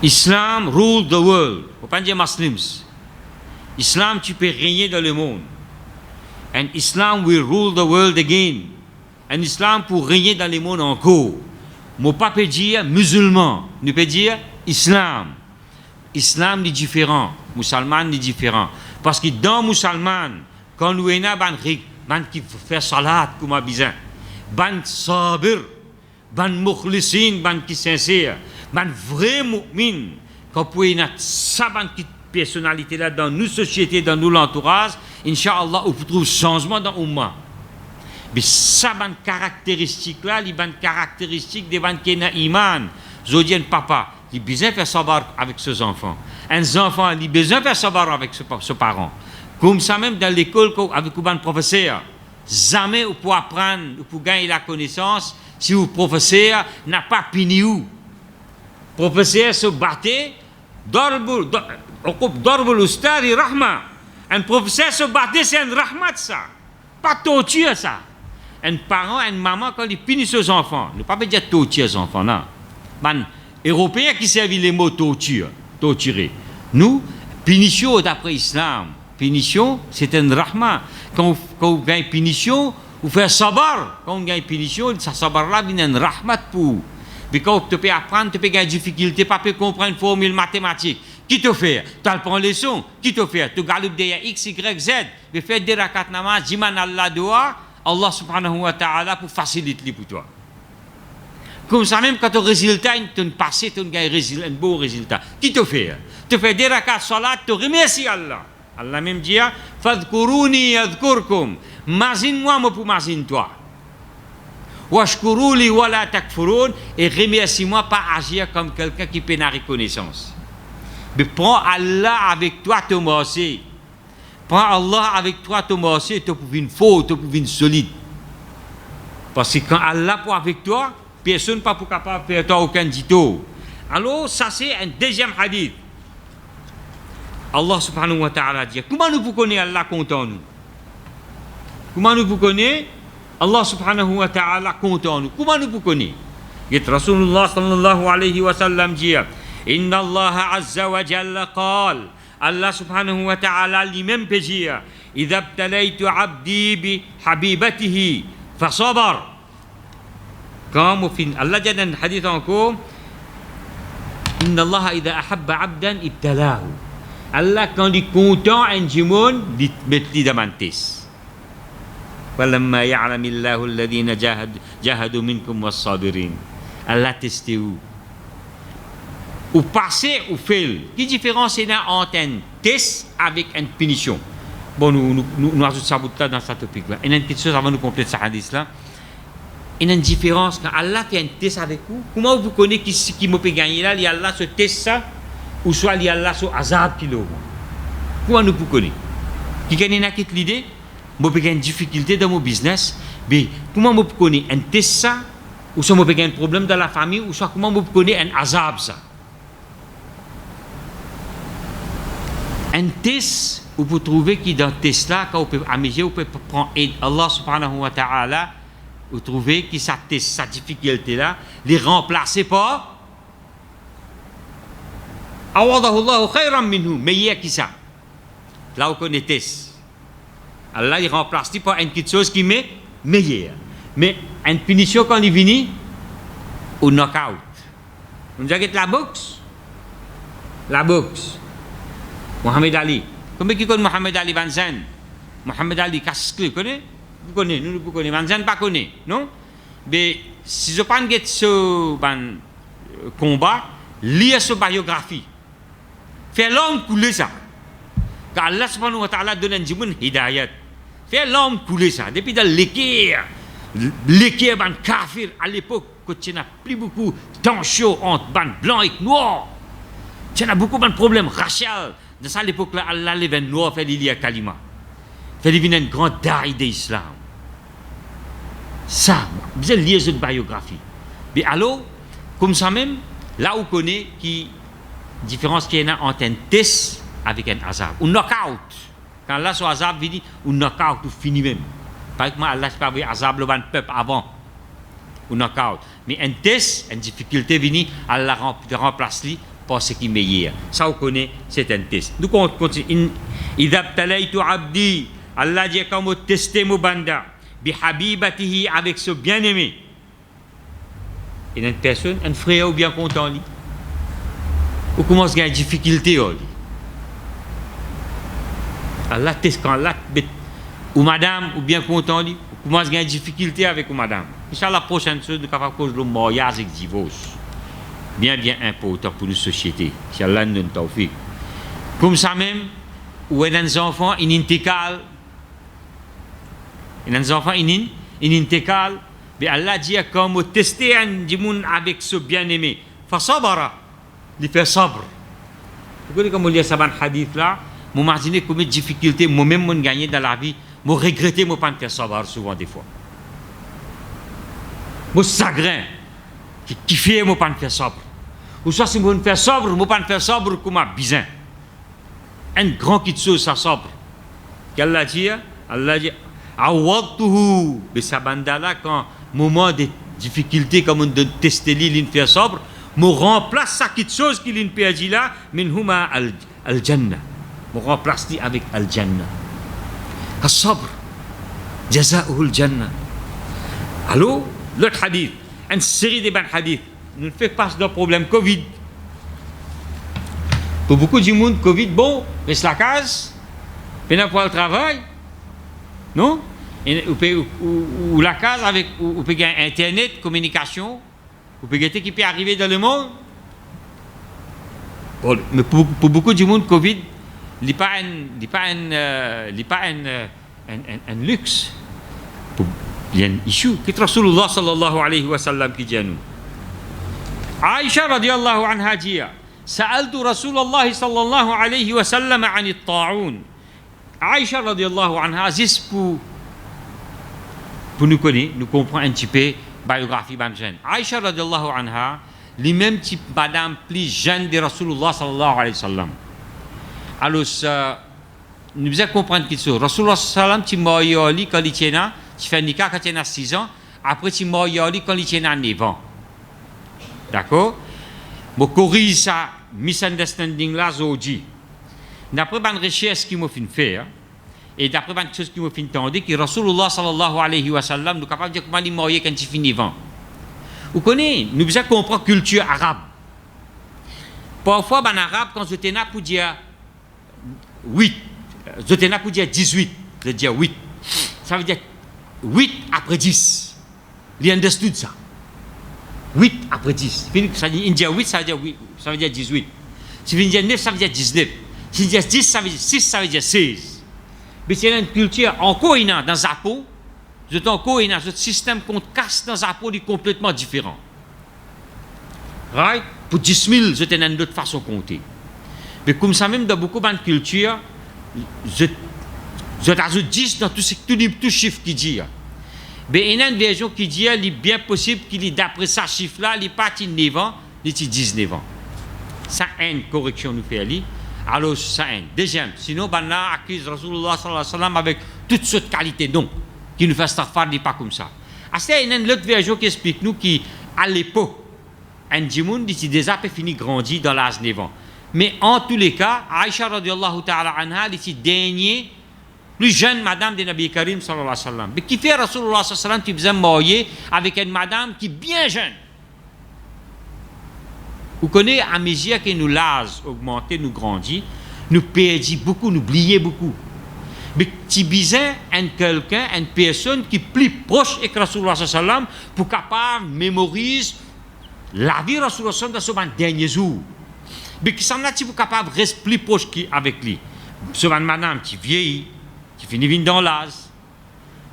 Islam rule the world. Faut pas dire Muslims. Islam, tu peux régner dans le monde. And Islam will rule the world again. And Islam pour régner dans le monde encore. Mon pas peut dire musulman. Ne peut dire Islam. Islam est différent. Musulman est différent. Parce que dans musulman, quand nous avons ban qui fait salat comme a besoin, ban sabir, ban mukhlisin, ban qui sincère, ban vrai mu'min, quand vous pouvez avoir ça, ban qui personnalité là dans nos sociétés, dans nos entourages, Inch'Allah, on trouve changement dans l'Ummah. Mais ça, ban caractéristique là, les ban caractéristiques des ban qui ont iman. Je dis papa, il a besoin de faire savoir avec ses enfants. Un enfant, il a besoin de faire savoir avec ses parents. Comme ça même dans l'école, avec un professeur. Jamais vous pouvez apprendre, vous pouvez gagner la connaissance si le professeur n'a pas puni vous. Le professeur se battait, Darbul Ustadi Rahma. Un professeur se battait, c'est un rahmat ça. Pas torture ça. Un parent, une maman, quand il punit ses enfants, ne pas dire torture ses enfants, non. Les Européens qui servent les mots torture, torturer. Nous, punition d'après l'islam. Punition, c'est un rahma. Quand vous gagnez punition, vous faites sabar. Quand vous gagnez punition, ça sabar-là vient un rahmat pour vous. Mais quand tu peux apprendre, tu peux gagner des difficultés, pas peux comprendre une formule mathématique. Qui te fait? Tu apprends les leçons. Qui te fait? Tu galopes derrière X, Y, Z. Mais fais des rakat namaz, jiman Allah doa, Allah subhanahu wa ta'ala pour faciliter pour toi. Comme ça, même quand tu as un résultat, tu as passé, tu as un beau résultat. Qui te fait? Tu fais des rakats salat, tu remercies Allah. Allah même dit, Fadhkuruni yadhkurkum. Mazine-moi, moi pour mazine toi. Washkuruli wa la takfurun. Et remercie-moi pas agir comme quelqu'un qui peine à reconnaissance. Mais prends Allah avec toi, te mercier. Prends Allah avec toi, tu marcher, tu pour une faute, tu pour une solide. Parce que quand Allah est avec toi, personne n'est pas capable de faire toi aucun dito. Alors, ça c'est un deuxième hadith. Allah subhanahu wa ta'ala dit, comment nous connaissons Allah content nous? Comment nous connaissons Allah subhanahu wa ta'ala content nous? Comment nous connaissons? Et Rasulullah sallallahu alayhi wa sallam dit, Inna Allah azza wa jalla qal, Allah subhanahu wa ta'ala lui-même peut dire, Idha btalaytu abdi bi habibatihi fasabar. Quand Allah dit dans le hadith encore, Inna Allah idha ahabba abdan ibtalahu. Allah quand il est content un jimoun, il met lui dans la tête. Walamma ya'lamillahu alladhina jahadu minkum was-sabirin. Allah teste où? Ou passer ou faire. Quelle différence il y a entre un test avec une punition? Bon, nous ajoutons ça dans ce topic-là. Il y a une petite chose avant de compléter ce hadith-là. Il y a une différence quand Allah fait un test avec vous. Comment vous connaissez qui m'a gagné là? Il y a Allah ce test ça. Ou soit il y a là ce azab qui l'a. Comment nous connaissons? Qui gagne l'idée? Moi j'ai une difficulté dans mon business. Mais comment je connais un test ça? Ou soit j'ai un problème dans la famille? Ou soit comment je connais un azab ça? Un test, où vous trouvez que dans le test là, quand vous pouvez amuser, vous pouvez prendre aide Allah subhanahu wa ta'ala, vous trouvez que sa test, sa difficulté là, les remplacer par Awadahullahu khayran minhu, meilleur que ça. Là, vous connaissez. Allah, il remplace par une petite chose qui est meilleure. Mais une punition, quand il vient, au knockout. Vous avez la boxe? La boxe. Mohamed Ali. Comment qui connaît Mohamed Ali Van Zandt? Mohamed Ali, qu'est-ce que vous connaissez? Vous connaissez, nous ne connaissons pas. Van Zandt pas connaît, non? Mais si je prends ce combat, lire sa biographie. Faire l'homme couler ça. Car Allah subhanahu wa ta'ala donne un jimoun hidayat. Faire l'homme couler ça. Depuis dans l'équerre, ban kafir à l'époque, quand il n'y a plus beaucoup de tension entre ban blanc et noir. Il y a beaucoup de problèmes raciaux. Dans cette époque-là, Allah les vins noirs fait l'il y a kalima. Fait qu'il y a une grande daï d'islam. Ça, vous avez lié cette biographie. Mais alors, comme ça même, là où on connaît qui différence qu'il y a entre un test avec un azab. Un knockout. Quand Allah soit azab, il dit un knockout ou fini même. Par exemple, Allah ne peut pas azab le peuple avant. Un knockout. Mais un test, une difficulté vini, Allah remplace lui par ce qui est meilleur. Ça, on connaît, c'est un test. Nous, on continue. Idha btalaytu abdi, Allah dit quand on testé mon banda, bi habibatihi avec ce bien-aimé. Il y a une personne, un frère ou bien content lui. Ou commence à avoir des difficultés. Allah teste quand Allah ou madame ou bien content lui, ou commence à avoir des difficultés avec ou madame. Inch'Allah, la prochaine chose, nous sommes capables de cause le mariage et le divorce. Bien important pour nos sociétés. Inch'Allah, nous nous tawfiq. Comme ça même, où il y a des enfants, ils intégrent. Il y a des enfants, ils intégrent. Mais Allah dit comme tester un djimoun avec ce bien-aimé. Fasabara, il fait sabre. Vous voyez comme il y a ça hadith là, vous imaginez combien de difficultés moi-même j'ai gagné dans la vie, je regrette de ne pas faire sabre souvent des fois. Je chagrin, qui fait de ne pas faire sabre. Ou soit si je ne fais sabre, je ne pas faire sabre comme un bizin. Un grand qui chose ça sabre. Allah dit, awadtuhu, mais ça bandala quand moment de difficulté comme on de tester l'île faire sobre, me remplace ça quelque chose qu'il ne peut dire là, minhuma al jannah. Me remplace avec al jannah. As-sabr jazaa'uhu al jannah. Alors, l'autre hadith, une série de bons hadiths, nous fait face d'un problème Covid. Pour beaucoup de monde, Covid, bon, mais c'est la case, pendant pour le travail, non? Ou la case avec ou peut gagner internet, communication, ou peut gagner qui peut arriver dans le monde. Bon, mais pour beaucoup de monde, Covid, il n'est pas un luxe. Il y a un issue. Qu'est-ce que Rasulullah sallallahu alayhi wa sallam qui dit à nous? Aïcha radiallahu anha dit, سألت رسول الله صلى الله عليه وسلم عن الطاعون. Aïcha radiallahu anha, juste pour nous connaître, nous comprendre un petit peu la biographie de jeune. Aïcha radiallahu anha, les mêmes type madame plus jeune de Rasulullah sallallahu alayhi wa sallam. Alors, nous devons comprendre qu'il soit. Rasulullah sallallahu alayhi wa sallam, quand il était là, tu fais un nikah quand il a 6 ans, après tu m'as quand il était là 9 ans. D'accord? Je corrige ça, misunderstanding là, aujourd'hui. D'après une recherche qui m'a fait, et d'après une chose qui m'a fait entendre, que Rasulullah sallallahu alayhi wa sallam, nous sommes capables de dire comment il m'a quand il finit 9 ans. Vous connaissez, nous devons comprendre la culture arabe. Parfois, en arabe, quand je t'ai là pour dire 8, je t'ai là pour dire 18, je dis 8. Ça veut dire 8 après 10. Il understood ça. 8 après 10. Ça veut dire 8, ça veut dire 18. Si vous dites 9, ça veut dire 19. Si vous dites 10, ça veut dire 6, ça veut dire 16. Mais c'est une culture encore dans Zapo. Je encore dans ce système qu'on casse dans Zapo est complètement différent. Right? Pour 10 000, je tenais une autre façon de compter. Mais comme ça, même dans beaucoup de cultures, je t'ajoute 10 dans tout chiffre qui dit. Mais il y a une version qui dit qu'il est bien possible qu'il est d'après ce chiffre-là, il n'est pas 9 ans, il est 19 ans. Ça, une correction nous fait aller. Alors, ça, une. Deuxième, sinon, on a accuse Rasulullah sallallahu alayhi wa sallam avec toutes sortes de qualités, non, qui nous fait faire n'est pas comme ça. Il y a une autre version qui explique nous qu'à l'époque, un djimoun dit déjà fini grandi dans l'âge 9 ans. Mais en tous les cas, Aïcha radiallahu ta'ala anha, dit dernier, plus jeune madame de Nabi Karim sallallahu alayhi wa sallam. Mais qui fait Rasulullah sallallahu alayhi wa sallam qui faisait marier avec une madame qui est bien jeune. Vous connaissez, à mesure que nous l'âge augmenté, nous grandit, nous perdons beaucoup, nous oublions beaucoup. Mais tu besoin de quelqu'un, une personne qui est plus proche de Rasulullah sallallahu alayhi wa sallam pour capable mémoriser la vie de Rasulullah sallallahu alayhi wa sallam dans ses derniers jours. Mais qui semble être capable de rester plus proche avec lui. C'est une madame qui vieillit, qui finit dans l'âge.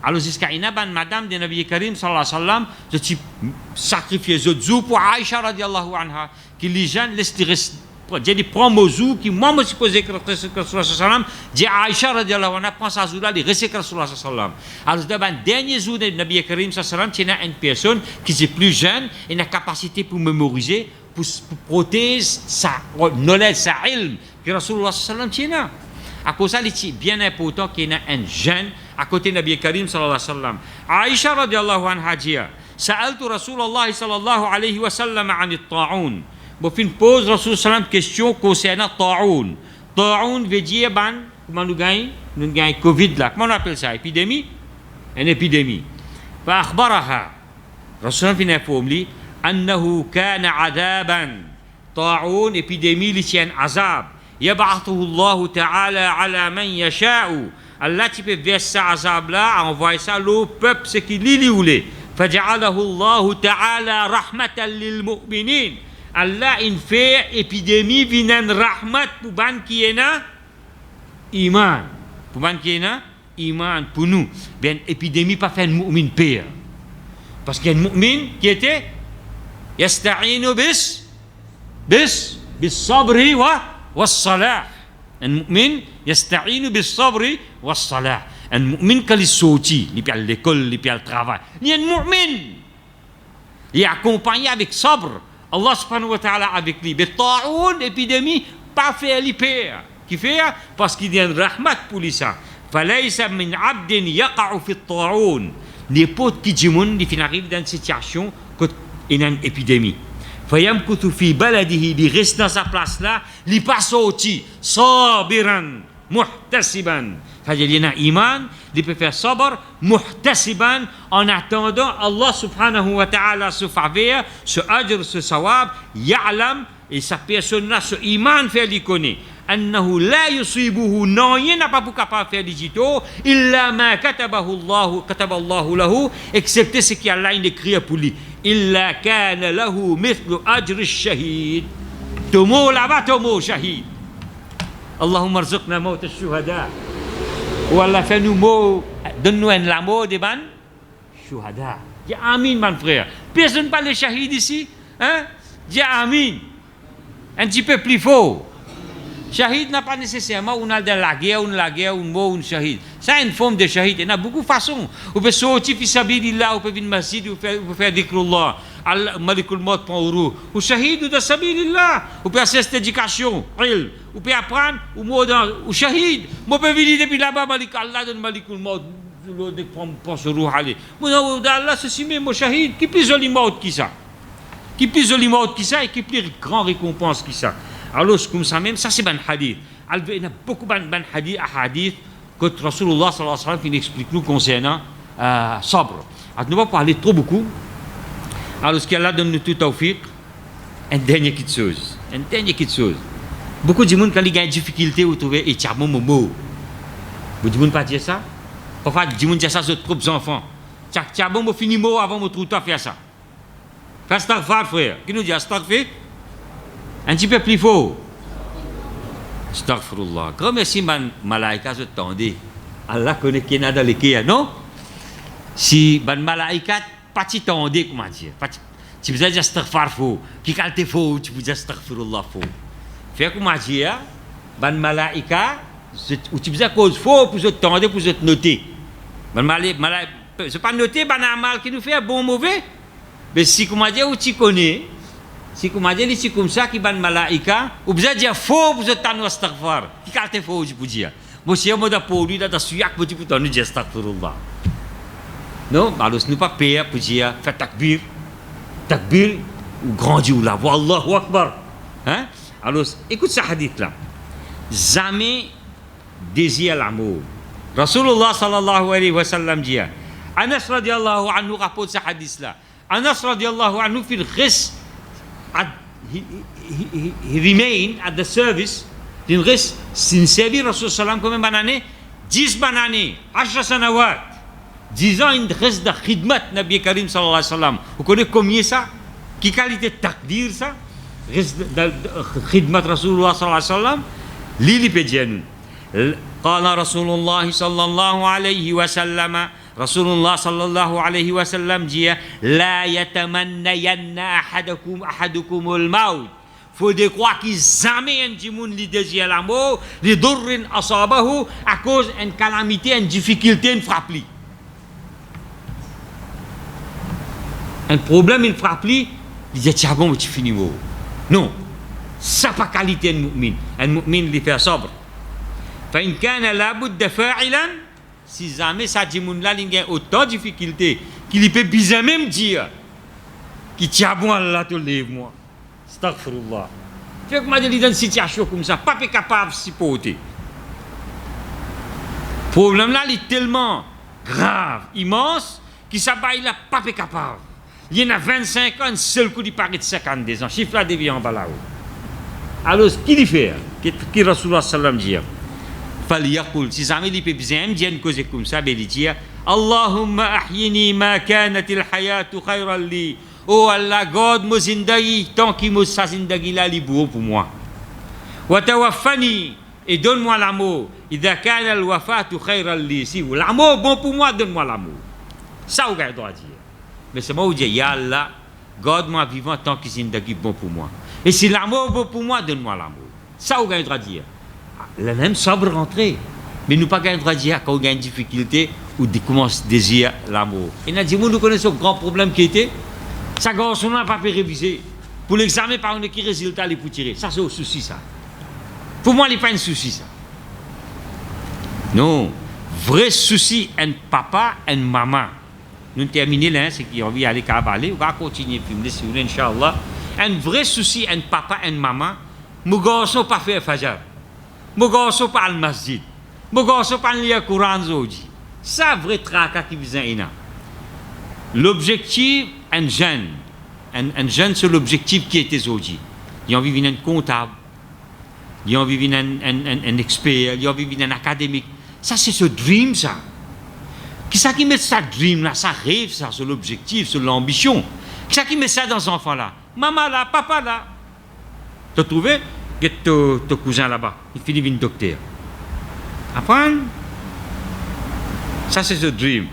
Alors jusqu'à une madame de Nabi Karim sallallahu alayhi wa sallam, je sacrifié les autres pour Aïcha radiallahu anha, qui les jeunes laissent j'ai dit prends mon zou qui moi me suis posé que Rasulullah sallallahu alayhi wa sallam, dit Aïcha radiallahu anha prend sa zou là, il reste que Rasulullah sallallahu alayhi wa sallam. Alors dans le dernier zou de Nabi Karim sallallahu alayhi wa sallam, il y a une personne qui est plus jeune et a la capacité pour mémoriser, pour protéger sa knowledge, sa ilm que Rasulullah sallallahu alayhi wa sallam. À cause de ça, il est bien important qu'il y ait un jeune à côté de Nabi Karim sallallahu alayhi wa sallam. Aïcha radiallahu anha dit سألت رسول الله صلى الله عليه وسلم عن الطاعون. Bofin pose Rasul sallam question concernant Ta'oun. Ta'oun veut dire comment nous gagnons Covid là. Comment on appelle ça? Épidémie? Une épidémie. فأخبرها Rasul sallam informe lui أنه كان عذابا. Ta'oun épidémie li tient azab. يبعثه الله تعالى على من يشاء. Allah tu peux verser azab là, envoyer ça au peuple ce qui li voulait. فجعله الله تعالى رحمة للمؤمنين. Allah in fait épidémie vinan rahmat pour ban qui est na iman. Pour ban qui est na iman pour nous. Bien épidémie pas fait un mu'min pire. Parce qu'il y a un mu'min qui était yasta'inu bis sabri wa salah. Un mu'min yasta'inu bis sabri wa salah. Un mu'min quand il sortit, il est à l'école, il est au travail. Il y a un mu'min. Il est accompagné avec sabre. Allah subhanahu wa ta'ala avec lui. Mais ta'oun, épidémie, pas fait l'hyper. Qui fait? Parce qu'il y a une rahmat pour lui ça. Falaysa min abdin yaqa'u fi ta'oun. N'importe qui djimoun, il arrive dans une situation quand il y a une épidémie. Fayamkuthu fi baladihi, il reste dans sa place là, il passe sorti, sabiran, muhtasiban. C'est-à-dire, il y a un iman, il peut faire sabr, muhtasiban, en attendant Allah subhanahu wa ta'ala ce faveur, ce ajr, ce sawab, ya'lam, et sa personne-là, ce iman fait lui connaître. أنه لا يصيبه نوين n'a pas pour capable faire digito إلا ما كتب الله له excepté ce qu'Allah a écrit pour lui إلا كان له مثل أجر الشهيد تمو là-bas تمو شهيد اللهم ارزقنا موت الشهداء والله fais-nous mot donne-nous un l'amour des ban shuhada dis amin mon frère personne parle de shahid ici hein dis amin un petit peu plus fort Shahid n'a pas nécessairement on a dans la guerre, on mort, on shahid. Ça une forme de shahid. Il y a beaucoup de façons. On peut sortir fi sabilillah, on peut venir masjid, on peut faire dhikrullah. Al-Malikul Maut prend au roux. Ou shahid ou de sabilillah. On peut assister d'éducation, ilm. On peut apprendre ou mort dans ou shahid. Moi peut venir depuis là-bas Malik Allah donne Malikul Maut. Le prend ce roux aller. Moi Allah ceci même shahid. Qui plus joli mort qui ça? Qui plus joli mort qui ça et qui plus grand récompense qui ça? Alors, comme ça même, ça c'est un hadith. Il y a beaucoup de hadith que Rasulullah sallallahu alayhi wa sallam explique nous concernant sabre. Alors, nous ne va pas parler trop beaucoup. Alors, ce qu'Allah donne nous tout tawfiq, une dernière petite chose. Beaucoup de gens, quand ils ont des difficultés, ils trouvent et tchabon momo. Vous ne pas dire ça? Parfois, les gens disent ça aux propres enfants. Tchabon, moi fini mot avant de trouver à faire ça. Fais astaghfar, frère. Qui nous dit astaghfar? Un petit peu plus fort. Astaghfirullah. Comme si man malaika se tendait. Allah connaît qui est dans les kia, non? Si man malaika pas ti tendait, comment dire? Tu peux dire astaghfar faux. Qui quand t'es faux, tu peux dire astaghfirullah faux. Fait comment dire? Man malaika, ou tu peux dire cause faux pour se tendre, pour se noter. Man malaika, c'est pas noter, ban amal qui nous fait bon mauvais. Mais si comment dire, ou tu connais. Si comme a dit, c'est comme ça qu'il y a des malaïka, ou bien dire faux, vous êtes en astaghfar. Qui est faux, je peux dire. Moi, si on a pour lui, dans ce yak, vous dites, vous dire astaghfirullah. Non, alors, ce n'est pas pire pour dire, faites takbir, ou grandis ou là, Wallahu Akbar. Hein? Alors, écoute ce hadith-là. Jamais désir l'amour. Rasulullah sallallahu alayhi wa sallam dit, Anas radiallahu anhu rapporte ce hadith-là. Anas radiallahu anhu fait le reste. He remained at the service din rest sin servi Rasul sallam comme banane 10 banane 10 sanawat 10 ans in reste de khidmat Nabi Karim sallallahu alayhi wa sallam. Vous connaissez combien ça? Qui qualité takdir ça? Reste de khidmat Rasulullah sallallahu alayhi wa sallam lili pedianu qala Rasulullah sallallahu alayhi wa sallam Rasulullah sallallahu alayhi wa sallam dit la yatamannayanna ahadukumul maut. Faut de croire qu'ils jamais un djimoun li désire la mort, li durrin asabahu à cause d'une calamité, une difficulté, une frappe li. Un problème, il frappe li, il dit tiens bon, tu finis mort. Non, ça pas qualité un mu'min. Un mu'min li fait sabre. Fa in kana la budda fa'ilan. Si jamais ça dit moun là il a autant de difficultés qu'il peut bien même dire qui tient bon Allah te lève moi astaghfirullah fait que moi dans une situation comme ça pas capable de supporter problème là il est tellement grave immense qu'il s'abat il a pas capable il y en a 25 ans un seul coup il paraît de 52 ans chiffre là devient en bas là alors ce qu'il fait qui Rasulullah sallam dit فليقل si jamais il peut bien dire une cause comme ça il dit Allahumma ahyini ma kanat al-hayatu khayran li oh Allah garde mon zindagi tant qu'il me sa zindagi là li bon pour moi wa tawaffani et donne-moi l'amour idha kana al-wafatu khayran li si l'amour bon pour moi donne-moi l'amour ça on doit dire mais c'est moi où dire ya Allah garde-moi vivant tant que zindagi bon pour moi et si l'amour bon pour moi donne-moi l'amour ça on doit dire la même sabre rentrer mais nous pas gain droit dire quand on gagne difficulté ou commence désir l'amour et n'a dit nous connaissons le grand problème qui était ça garçon n'a pas pu réviser pour l'examen par un qui résultat les pour tirer ça c'est un souci ça pour moi il pas un souci ça non vrai souci un papa un maman nous terminer là c'est qui envie aller cavaler on va continuer film si vous voulez inchallah un vrai souci un papa un maman mon garçon pas faire fajr mon garçon pas le masjid mon garçon pas lire le Coran aujourd'hui ça vrai tracas qui vient ina l'objectif un jeune c'est l'objectif qui était aujourd'hui il a envie de un comptable il a envie de un expert il a envie de un académique ça c'est ce dream ça qui ça qui met ça dream là ça rêve ça c'est l'objectif c'est l'ambition qui ça qui met ça dans ces enfants là maman là papa là t'as trouvé get ton cousin là-bas il finit une docteur après ça c'est ce dream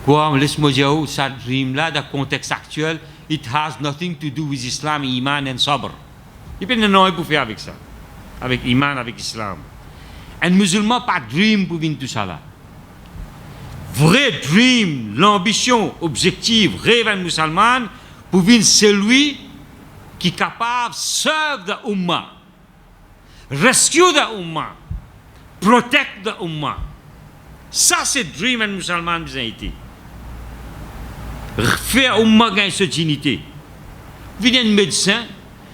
quoi laisse-moi dire ça dream là dans le contexte actuel it has nothing to do with Islam iman and sabr il peut non pour faire avec ça avec iman, avec islam. Un musulman pas dream pour venir tout ça là. Vrai dream, l'ambition, objectif, rêve un musulman pour venir celui qui est capable de servir the ummah, rescue the ummah, protect the ummah. Ça c'est dream un musulman besoin été. Faire ummah gagner cette dignité. Vient un médecin,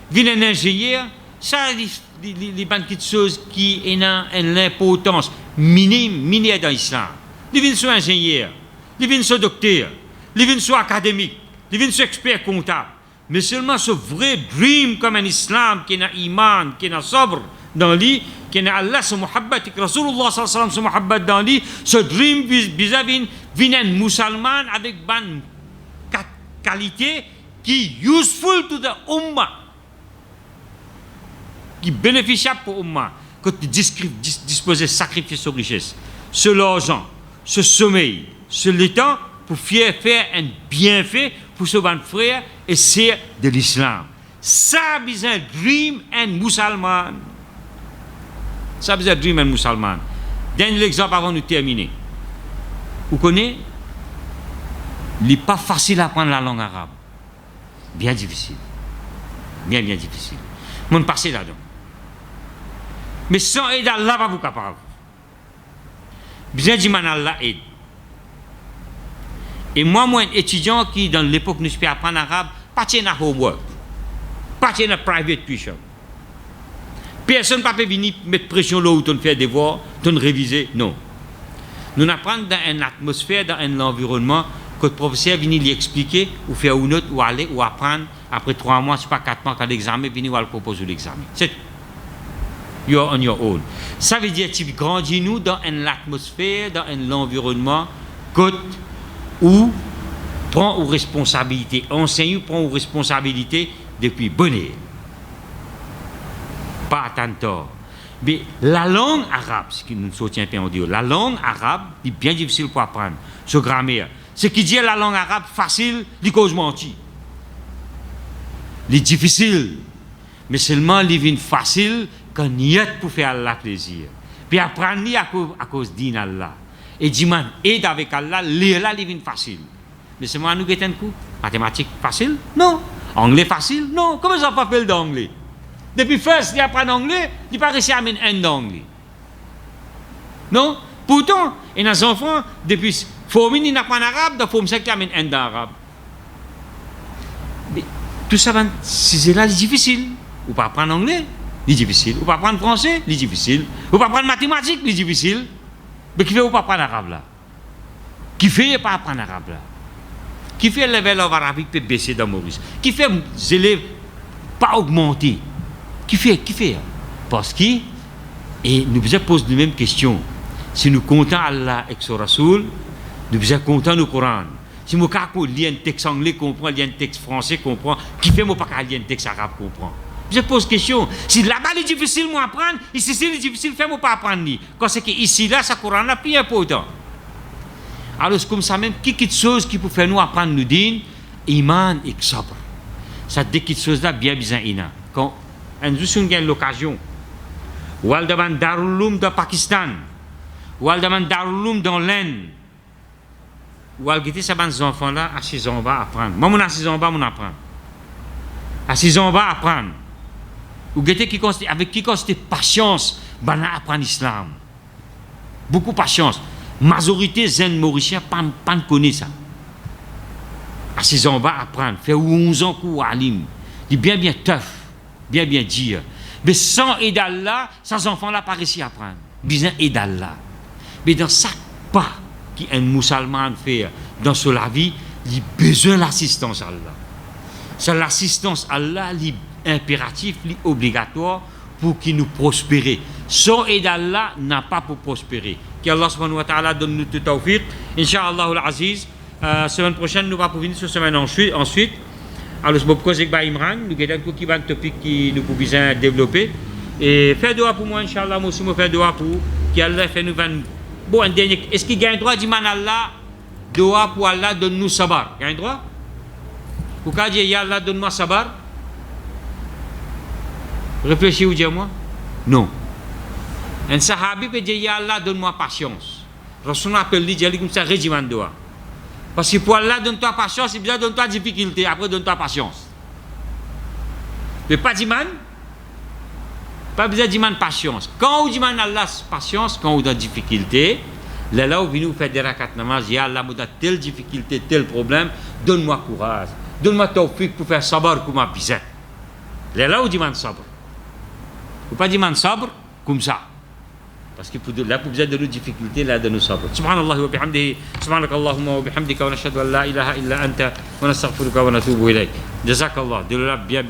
vient un ingénieur, ça les banques de choses qui ont une importance minime dans l'islam. Ils viennent sur ingénieur, ils viennent sur docteur, ils viennent sur académique, ils viennent sur expert comptable. Mais seulement ce vrai dream comme un islam qui a iman, qui a sabr dans lui, qui a Allah, ce muhabbat, que Rasulullah sallallahu alayhi wa sallam, ce muhabbat dans lui, ce dream vis-à-vis un musulman avec une qualité qui est useful to the ummah, qui est bénéficiable pour l'ummah, que tu disposes de sacrifier sa richesse, ce l'argent, ce sommeil, ce temps pour faire un bienfait pour ce bon frère et c'est de l'islam. Ça besoin dream un musulman. Ça besoin dream un musulman. Dernier exemple avant de terminer. Vous connaissez, il n'est pas facile à apprendre la langue arabe. Bien difficile. Bien difficile. Mon passé là-dedans. Mais sans aide Allah, pas vous capable. Bien dit man Allah aide. Et moi, un étudiant qui, dans l'époque, ne peut apprendre l'arabe, pas de homework, pas de private tuition. Personne ne peut venir mettre pression là où tu fais des devoirs, tu réviser. Non. Nous apprenons dans une atmosphère, dans un environnement, que le professeur vient lui expliquer, ou faire une note, ou aller, ou apprendre. Après 3 mois, c'est pas 4 mois, quand l'examen vient, ou aller proposer l'examen. C'est tout. You're on your own. Ça veut dire que tu grandis nous dans une atmosphère, dans un environnement, où prend aux responsabilités, enseigne prend aux responsabilités depuis bonne. Pas attendre. Mais la langue arabe, ce qui nous soutient bien, on dit, la langue arabe est bien difficile pour apprendre. Ce grammaire. Ce qui dit la langue arabe facile, il cause menti. Il est difficile. Mais seulement il vient facile quand il y a pour faire Allah plaisir. Puis apprendre à cause d'Allah. Et dit man, aide avec Allah, lire là, il vient facile. Mais c'est moi, nous qui un coup. Mathématiques facile? Non. Anglais facile? Non. Comment ça pas fait d'anglais? Depuis first, il apprend anglais, il pas réussi à amener un d'anglais. Non? Pourtant, il y a des enfants, depuis Formine, il apprend arabe, dans Forme 5, il amène un d'arabe. Mais tout ça, c'est là, c'est difficile. Ou pas apprendre anglais, c'est difficile. Ou pas apprendre français, c'est difficile. Ou pas apprendre mathématiques, c'est difficile. Mais qui fait ou pas apprendre arabe là? Qui fait pas apprendre arabe là? Qui fait le level of arabique peut baisser dans Maurice? Qui fait les élèves pas augmenter? Qui fait? Parce que, et nous devons poser les mêmes questions. Si nous comptons Allah et son Rasoul, nous devons compter le Coran. Si nous lis un texte anglais, comprend, lis un texte français, comprend, qui fait moi pas lire un texte arabe, comprend? Je pose question. Si là-bas c'est difficile moi apprendre, ici c'est difficile faire moi pas apprendre. Quand c'est que ici là, ça Coran là plus important. Alors c'est comme ça même, quelque chose qui peut faire nous apprendre nous dire, iman et sabr. Ça dit quelque chose là bien bizarre ina. Quand un jour on a l'occasion, ou al devant Darul Uloom dans Pakistan, ou al devant Darul Uloom dans l'Inde, ou al guetter ces enfants là à 6 ans on va apprendre. Moi à 6 ans on va apprendre. À 6 ans on va apprendre. Ou guetter avec qui constater patience, ben apprendre l'islam. Beaucoup de patience. Majorité zen mauricien pas connaît ça. À 6 ans on va apprendre, faire 11 ans qu'on alim. Il bien tough, bien dire. Mais sans aide d'Allah, ces enfants-là pas réussi à apprendre. Besoin aide d'Allah. Mais dans chaque pas qu'un musulman fait dans sa vie, il a besoin de l'assistance à Allah. C'est l'assistance à Allah, impératif, obligatoire pour qu'il nous prospère. Sans aide d'Allah, n'a pas pour prospérer. Qu'Allah subhanahu wa ta'ala donne nous tout tawfiq. Inch'Allah al-Aziz, semaine prochaine, nous allons venir sur semaine ensuite. Alors, je vais poser avec Imran, nous avons un qui va un topic qui nous pouvons bien développer. Et faire doigt pour moi, Inch'Allah, moi aussi, je faire doigt pour qu'Allah fait nous vendre. Bon, un dernier, est-ce qu'il y a un droit d'Iman Allah, doigt pour Allah, donne-nous sabar? Il y a un droit? Pourquoi dire, Ya Allah, donne-moi sabar? Réfléchis ou dis-moi. Non. Un sahabi peut dire, ya Allah, donne-moi patience. Rasulullah appelle lui, dit comme ça, régiment doigt. Parce que pour Allah, donne-toi patience, il besoin donne-toi difficulté, après donne-toi patience. Mais pas d'iman, pas besoin d'iman patience. Quand on dit Allah patience, quand on a difficulté, là où nous fait des rakat namaz, ya Allah, on a telle difficulté, tel problème, donne-moi courage, donne-moi tawfiq pour faire sabar comme un bizet. Là où dit sabr. Ou pas dire sabr comme ça. Parce que là, pour besoin de nos difficultés, là, de nos sabr. Subhanallah wa bihamdihi, subhanakallahumma wa bihamdika wa nashhadu an la ilaha illa anta wa nastaghfiruka wa natubu ilayk. Jazakallah. De là, bien.